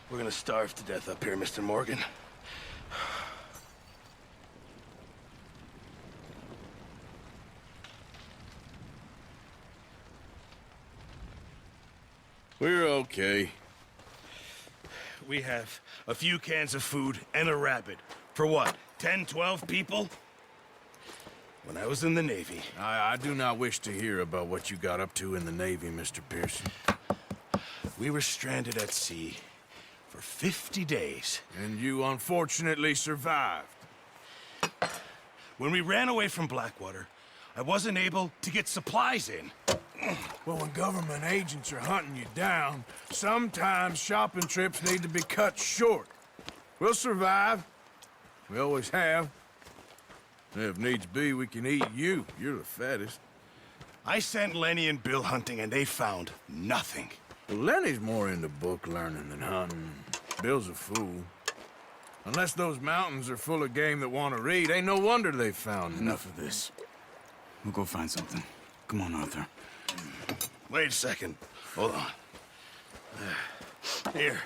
We're gonna starve to death up here, Mr. Morgan. We're okay. We have a few cans of food and a rabbit. For what, 10, 12 people? When I was in the Navy... I do not wish to hear about what you got up to in the Navy, Mr. Pearson. We were stranded at sea for 50 days. And you unfortunately survived. When we ran away from Blackwater, I wasn't able to get supplies in. Well, when government agents are hunting you down, sometimes shopping trips need to be cut short. We'll survive. We always have. If needs be, we can eat you. You're the fattest. I sent Lenny and Bill hunting, and they found nothing. Well, Lenny's more into book learning than hunting. Bill's a fool. Unless those mountains are full of game that want to read, ain't no wonder they found Enough of this. We'll go find something. Come on, Arthur. Wait a second. Hold on. Here.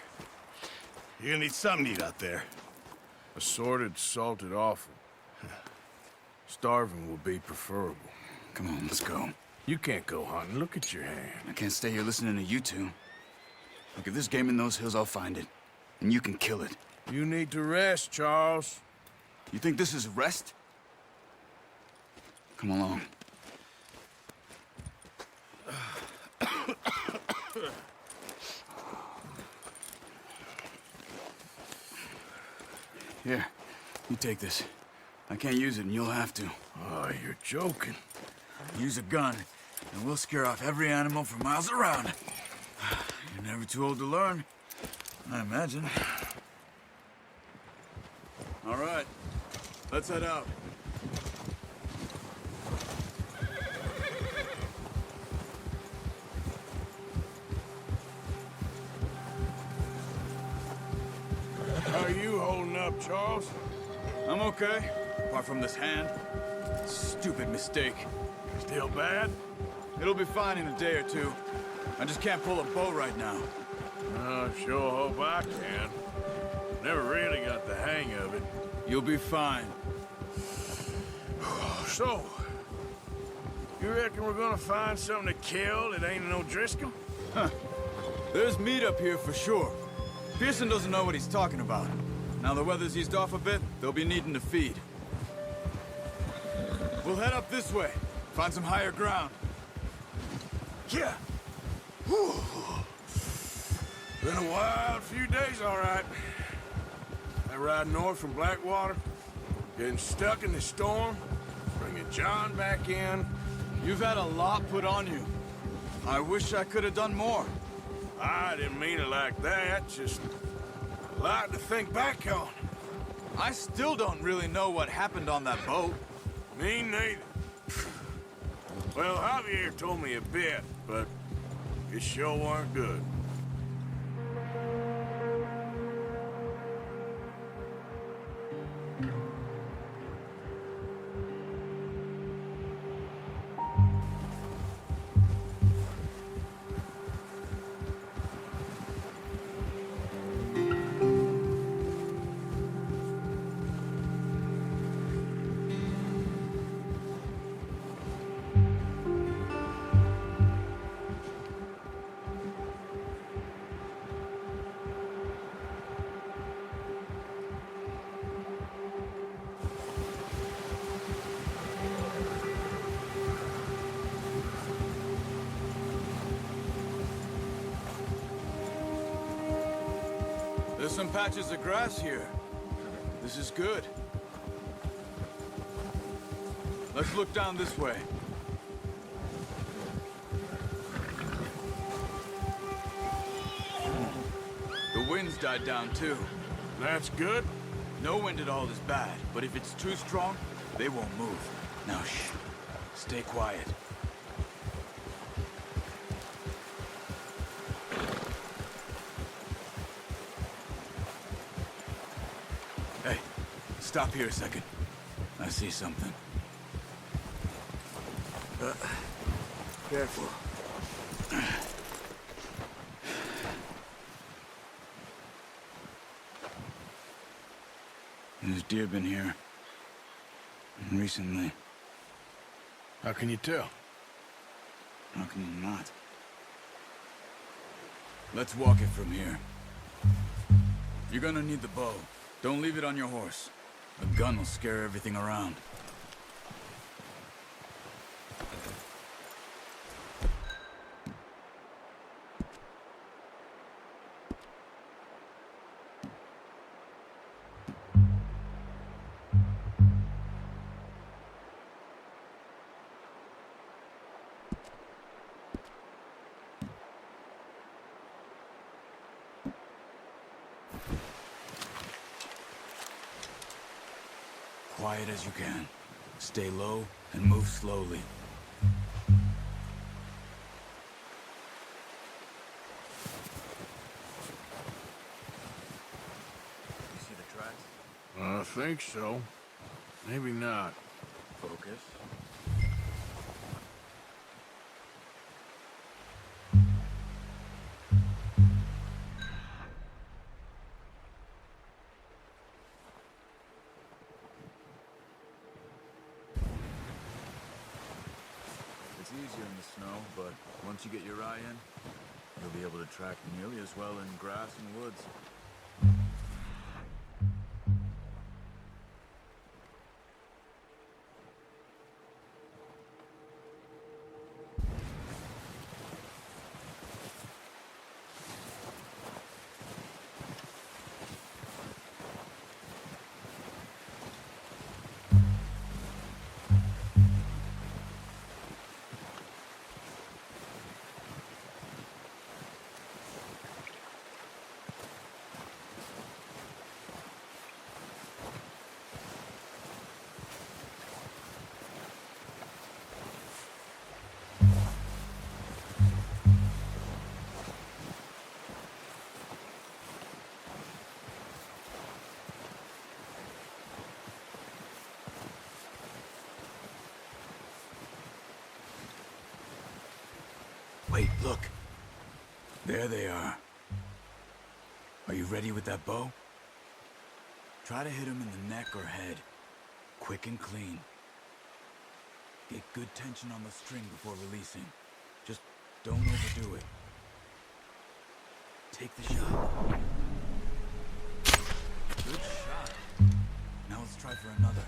You're gonna need something to eat out there. Assorted, salted offal. Starving will be preferable. Come on, let's go. You can't go hunting. Look at your hand. I can't stay here listening to you two. Look, if there's game in those hills, I'll find it. And you can kill it. You need to rest, Charles. You think this is rest? Come along. Here, you take this. I can't use it, and you'll have to. Oh, you're joking. Use a gun, and we'll scare off every animal for miles around. You're never too old to learn, I imagine. All right, let's head out. How are you holding up, Charles? I'm okay, apart from this hand. Stupid mistake. Still bad? It'll be fine in a day or two. I just can't pull a bow right now. I sure hope I can. Never really got the hang of it. You'll be fine. So, you reckon we're gonna find something to kill that ain't no Driscoll? Huh. There's meat up here for sure. Pearson doesn't know what he's talking about. Now the weather's eased off a bit, they'll be needing to feed. We'll head up this way. Find some higher ground. Yeah. Whew. Been a wild few days, all right. I ride north from Blackwater, getting stuck in the storm, bringing John back in. You've had a lot put on you. I wish I could have done more. I didn't mean it like that, just a lot to think back on. I still don't really know what happened on that boat. Me neither. Well, Javier told me a bit, but it sure weren't good. There's some patches of grass here. This is good. Let's look down this way. The wind's died down too. That's good. No wind at all is bad, but if it's too strong, they won't move. Now shh. Stay quiet. Hey, stop here a second. I see something. Careful. There's deer been here. Recently. How can you tell? How can you not? Let's walk it from here. You're gonna need the bow. Don't leave it on your horse. A gun will scare everything around. Quiet as you can. Stay low and move slowly. You see the tracks? I think so. Maybe not. Focus. It's easier in the snow, but once you get your eye in, you'll be able to track nearly as well in grass and woods. Wait, look. There they are. Are you ready with that bow? Try to hit him in the neck or head. Quick and clean. Get good tension on the string before releasing. Just don't overdo it. Take the shot. Good shot. Now let's try for another.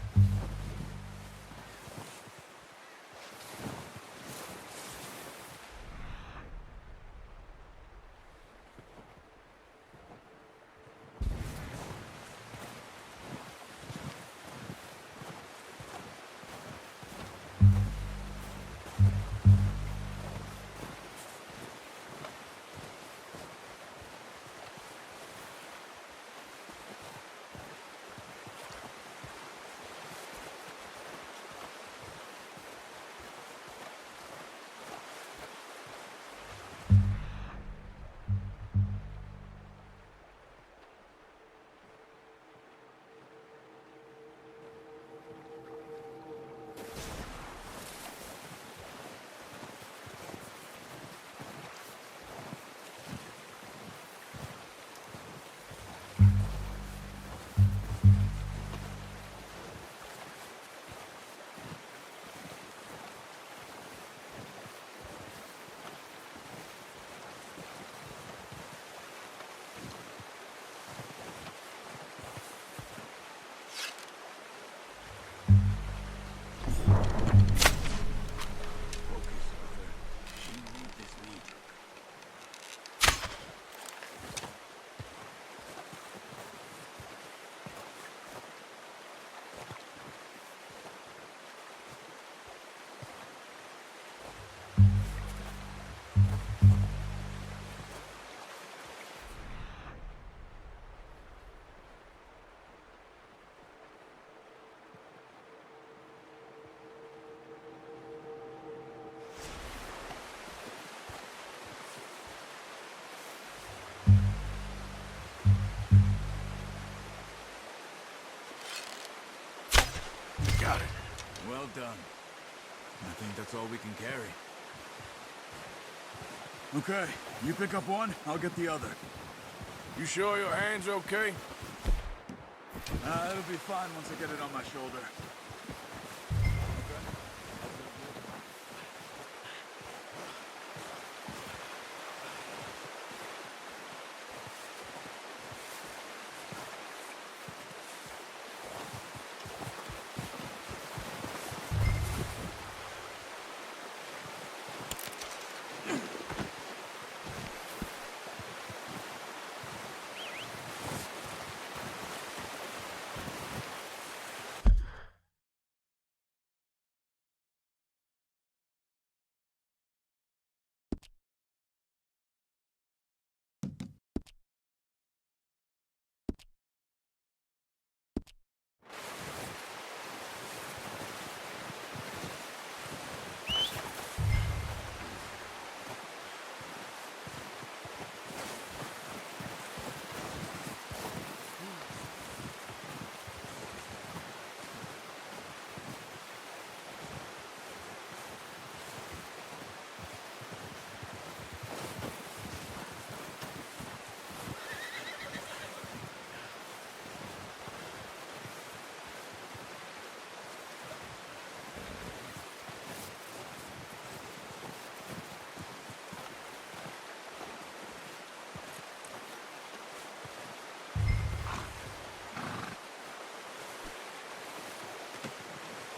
Got it. Well done. I think that's all we can carry. Okay, you pick up one, I'll get the other. You sure your hand's okay? It'll be fine once I get it on my shoulder.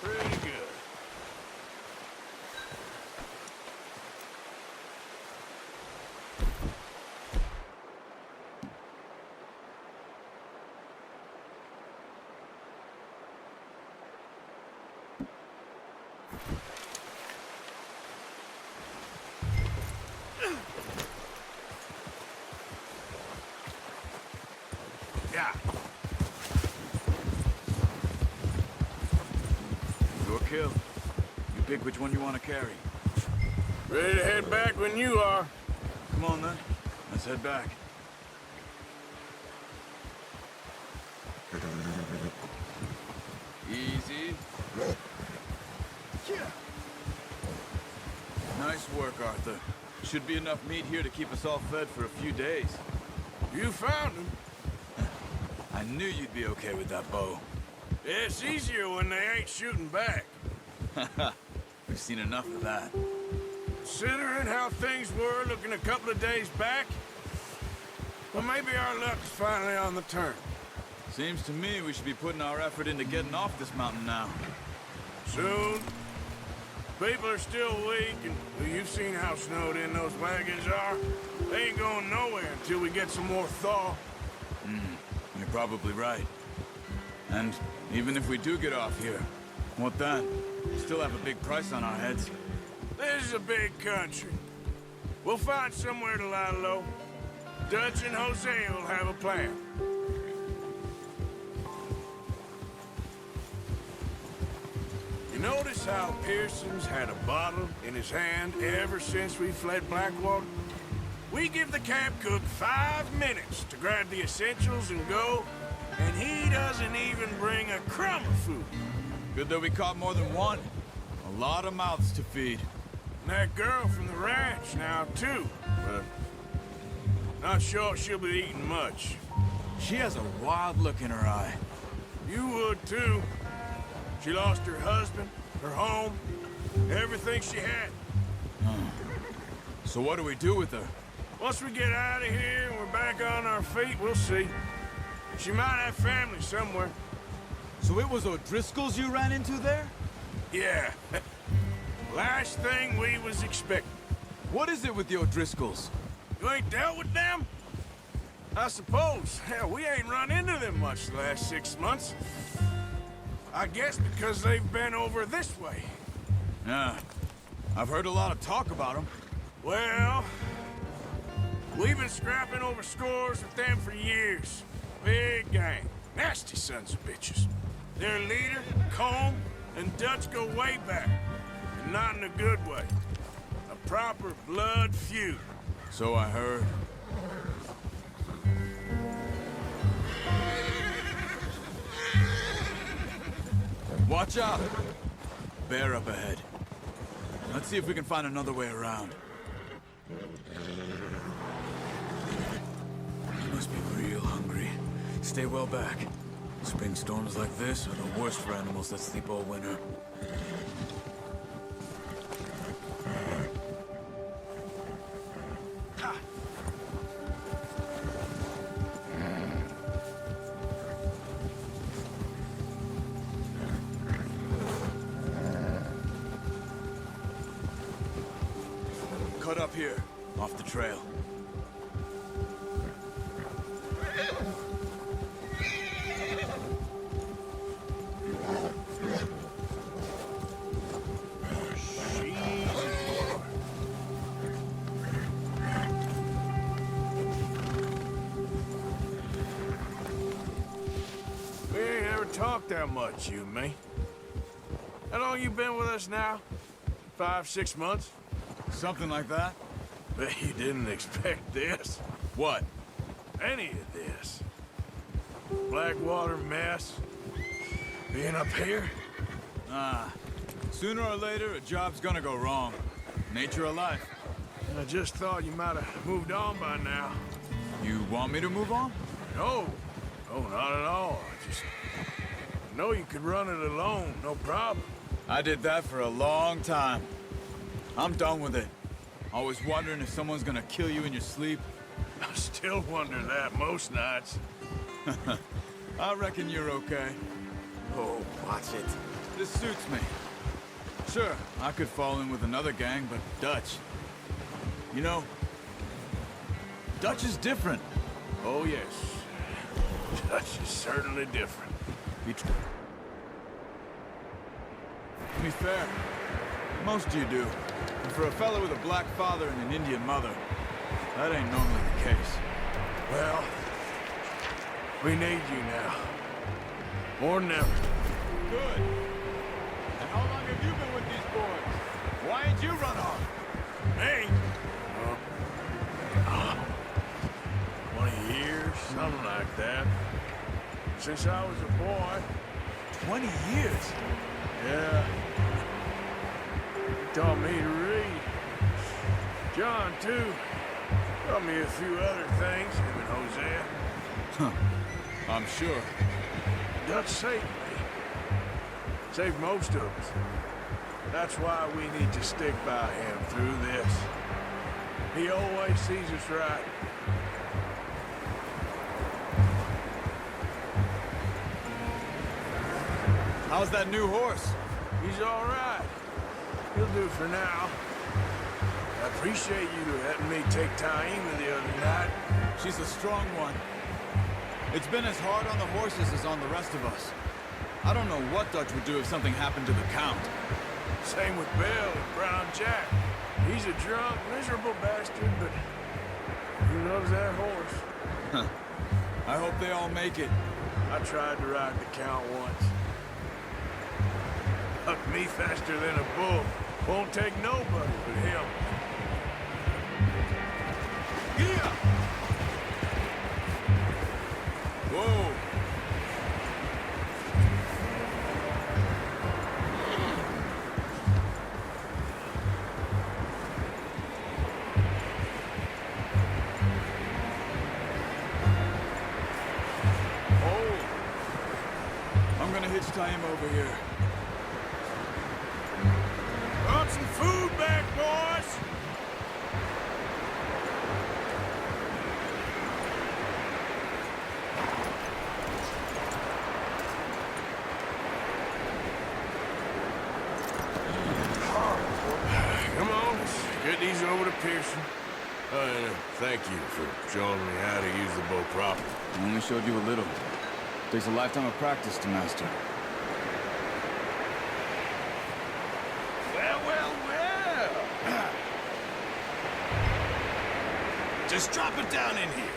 Pretty good. Yeah. Your kill. You pick which one you want to carry. Ready to head back when you are. Come on, then. Let's head back. Easy. Nice work, Arthur. Should be enough meat here to keep us all fed for a few days. You found him. I knew you'd be okay with that bow. It's easier when they ain't shooting back. We've seen enough of that. Considering how things were looking a couple of days back, well, maybe our luck's finally on the turn. Seems to me we should be putting our effort into getting off this mountain now. Soon. People are still weak, and well, you've seen how snowed in those wagons are. They ain't going nowhere until we get some more thaw. You're probably right. And even if we do get off here, what then? We still have a big price on our heads. This is a big country. We'll find somewhere to lie low. Dutch and Jose will have a plan. You notice how Pearson's had a bottle in his hand ever since we fled Blackwater? We give the camp cook 5 minutes to grab the essentials and go, and he doesn't even bring a crumb of food. Good that we caught more than one. A lot of mouths to feed. And that girl from the ranch now, too. But not sure she'll be eating much. She has a wild look in her eye. You would, too. She lost her husband, her home, everything she had. So what do we do with her? Once we get out of here and we're back on our feet, we'll see. She might have family somewhere. So it was O'Driscoll's you ran into there? Yeah. Last thing we was expecting. What is it with the O'Driscolls? You ain't dealt with them? I suppose. Hell, we ain't run into them much the last 6 months. I guess because they've been over this way. Yeah. I've heard a lot of talk about them. Well, we've been scrapping over scores with them for years. Big gang. Nasty sons of bitches. Their leader, Combe, and Dutch go way back. And not in a good way. A proper blood feud. So I heard. Watch out! Bear up ahead. Let's see if we can find another way around. You must be real hungry. Stay well back. Spring storms like this are the worst for animals that sleep all winter. Cut up here, off the trail. We ain't ever talked that much, you and me. How long you been with us now? 5, 6 months? Something like that? Bet you didn't expect this. What? Any of this. Blackwater mess. Being up here? Ah, sooner or later, a job's gonna go wrong. Nature of life. I just thought you might have moved on by now. You want me to move on? No. No, not at all. I just know you could run it alone, no problem. I did that for a long time. I'm done with it. Always wondering if someone's gonna kill you in your sleep. I still wonder that most nights. I reckon you're okay. Oh, watch it. This suits me. Sure, I could fall in with another gang, but Dutch. You know, Dutch is different. Oh, yes. Dutch is certainly different. To be fair, most of you do. And for a fella with a black father and an Indian mother, that ain't normally the case. Well, we need you now. More than ever. Good. And how long have you been with these boys? Why ain't you run off? Me? 20 years, something like that. Since I was a boy. 20 years? Yeah. He taught me to read. John, too. Taught me a few other things, him and Hosea. Huh. I'm sure. Dutch saved me. Saved most of us. That's why we need to stick by him through this. He always sees us right. How's that new horse? He's all right. He'll do for now. I appreciate you letting me take Taima the other night. She's a strong one. It's been as hard on the horses as on the rest of us. I don't know what Dutch would do if something happened to the Count. Same with Bill and Brown Jack. He's a drunk, miserable bastard, but he loves that horse. Huh. I hope they all make it. I tried to ride the Count once. Hucked me faster than a bull. Won't take nobody but him. Yeah! Whoa! I'm gonna hitch tie him over here. Brought some food back, boys! Come on, let's get these over to Pearson. Thank you for showing me how to use the bow properly. I only showed you a little. Takes a lifetime of practice to master. Well, well, well! Just drop it down in here.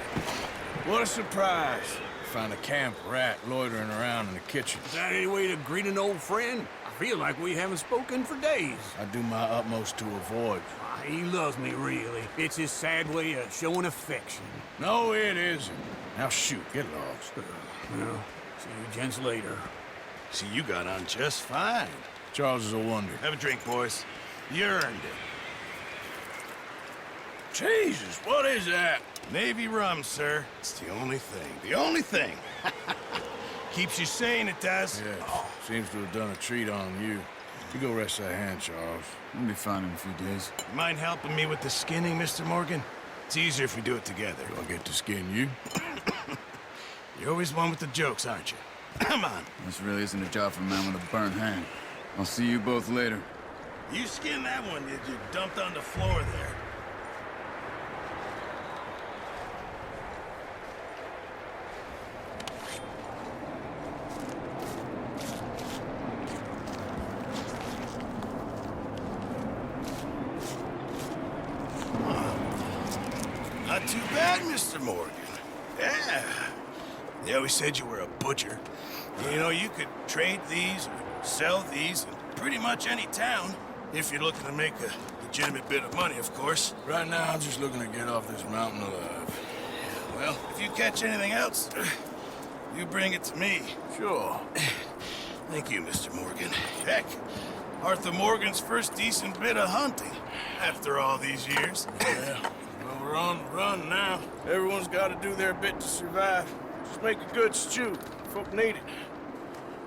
What a surprise. Find a camp rat loitering around in the kitchen. Is that any way to greet an old friend? I feel like we haven't spoken for days. I do my utmost to avoid. He loves me, really. It's his sad way of showing affection. No, it isn't. Now shoot, get lost. Well, see you gents later. See, you got on just fine. Charles is a wonder. Have a drink, boys. You earned it. Jesus, what is that? Navy rum, sir. It's the only thing. The only thing. Keeps you sane, it does. Yeah, seems to have done a treat on you. You go rest that hand, Charles. I'll be fine in a few days. You mind helping me with the skinning, Mr. Morgan? It's easier if we do it together. Do I get to skin you? You're always one with the jokes, aren't you? Come on. This really isn't a job for a man with a burnt hand. I'll see you both later. You skinned that one that you dumped on the floor there. Not too bad, Mr. Morgan. Yeah. They always said you were a butcher. You know, you could trade these or sell these in pretty much any town if you're looking to make a legitimate bit of money, of course. Right now, I'm just looking to get off this mountain alive. Well, if you catch anything else, you bring it to me. Sure. Thank you, Mr. Morgan. Heck, Arthur Morgan's first decent bit of hunting after all these years. Yeah. Well, we're on the run now. Everyone's got to do their bit to survive. Just make a good stew. Folk need it.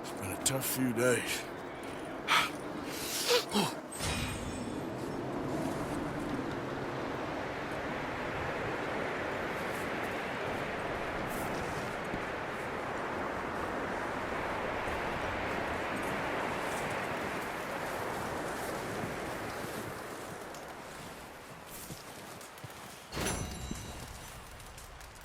It's been a tough few days.